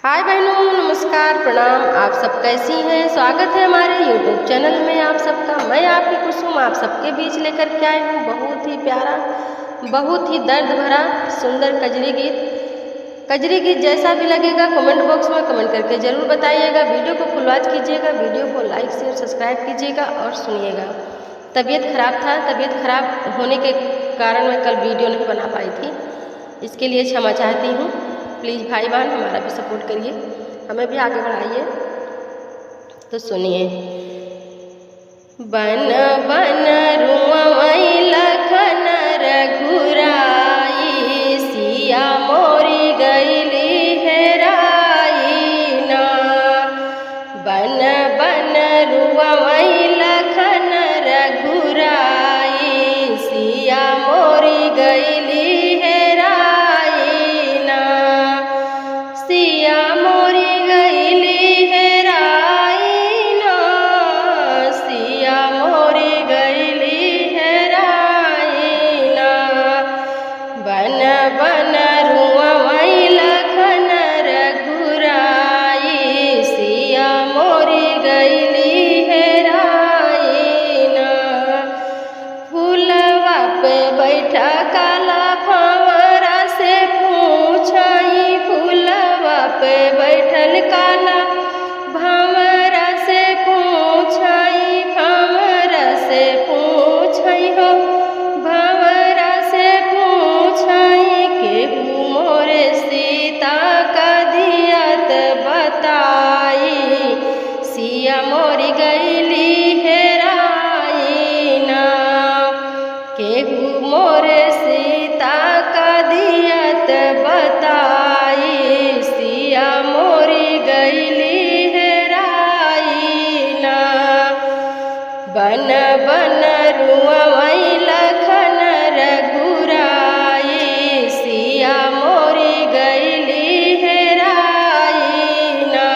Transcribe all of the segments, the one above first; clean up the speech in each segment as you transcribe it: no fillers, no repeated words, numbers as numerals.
हाय बहनों, नमस्कार, प्रणाम। आप सब कैसी हैं? स्वागत है हमारे यूट्यूब चैनल में आप सबका। मैं आपकी कुसुम आप सबके बीच लेकर के आई हूँ बहुत ही प्यारा, बहुत ही दर्द भरा सुंदर कजरी गीत। कजरी गीत जैसा भी लगेगा कमेंट बॉक्स में कमेंट करके ज़रूर बताइएगा। वीडियो को फुल वॉच कीजिएगा, वीडियो को लाइक शेयर सब्सक्राइब कीजिएगा और सुनिएगा। तबीयत खराब था, तबीयत खराब होने के कारण मैं कल वीडियो नहीं बना पाई थी, इसके लिए क्षमा चाहती हूँ। प्लीज़ भाई बहन हमारा भी सपोर्ट करिए, हमें भी आगे बढ़ाइए। तो सुनिए। बन बन रुआई लखन रघुराई, सिया मोरी गईली हेराई ना। बन बन रुआई लखन रघुराई, सिया मोरी गईली मोरी गईली हेराई ना। केहू मोरे सीता का दियत बताई, सिया मोरी गईली हेराई ना। बन बन रुआई लखन रघुराई, सिया मोरी गईली हेराई ना।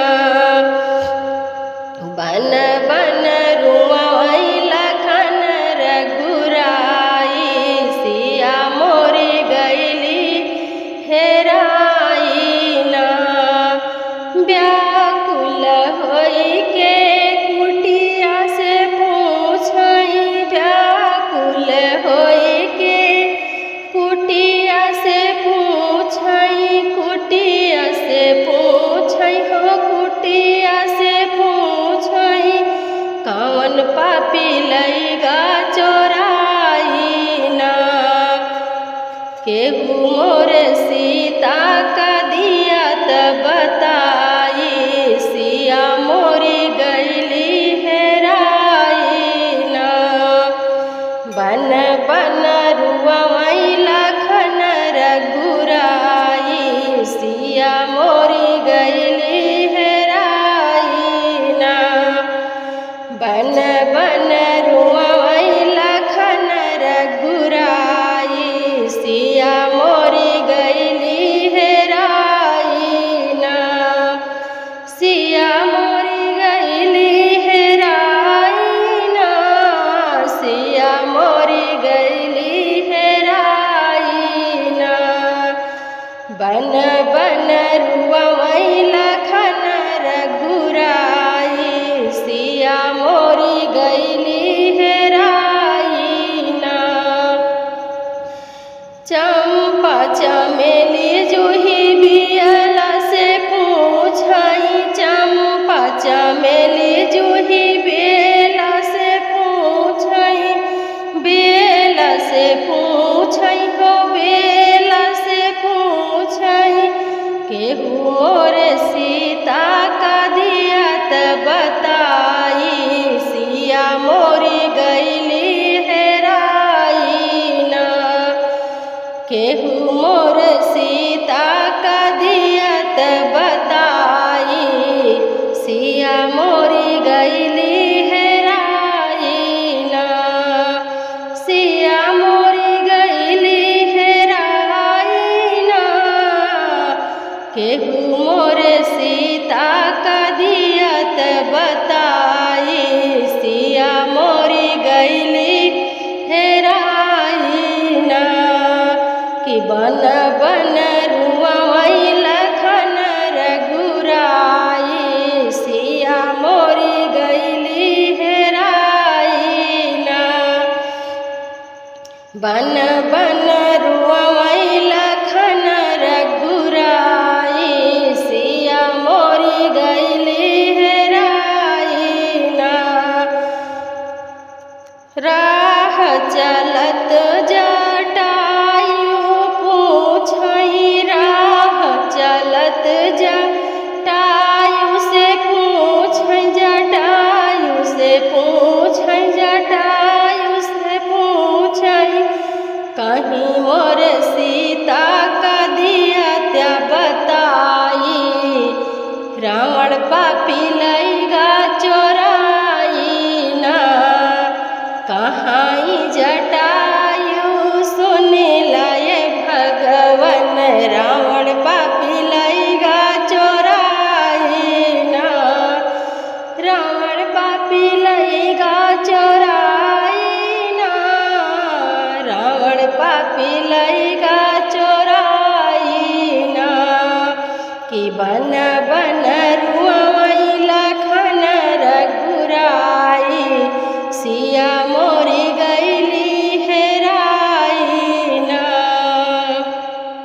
बन बन रुआई लखन रघुराई, सिया मोरी गईली हेराई ना। व्याकुल होई के कुटिया से पूछई, व्याकुल होई के कुटिया से पूछई, कुटिया से पूछई हो, कुटिया से कौन पापी लईगा चोराई ना। केहू मोरे सीता का दियत बताई, सिया मोरी गईली हेराई ना। बन बन रुआई लखन रघुराई, सिया मोरी गईली हेराई ना। बन बन रुआई लखन रघुराई, सिया मोरी गईली हेराई ना। सिया मोरी गईली हेराई ना, सिया मोरी गईली हेराई ना। बन बन रुआई लखन रघुराई, सिया मोरी गईली हेराई ना। चंपा चमेली जूही बियला से पूछई, चंपा चमेली जूही बेला से पूछई, बेला से पूछई हो, बेला से पूछई। केहू मोरे सीता का दियत बताई, सिया मोरी गईली हेराई ना। केहू मोर सीता का दियत बताई, सिया मोरी गईली हेराई ना। सिया मोरी गईली हेराई ना। केहू मोर सीता का दियत बताई, सिया मोरी गईली हेराई ना। कि बन बन रुआई लखन रघुराई, रावण पापी लईगा चोराई ना, कहाँ जटायु सुन लाए भगवन, रावण पापी लईगा चोराई ना, रावण पापी लईगा चोराई ना, रावण पापी लईगा चोराई ना, कि बन बन रू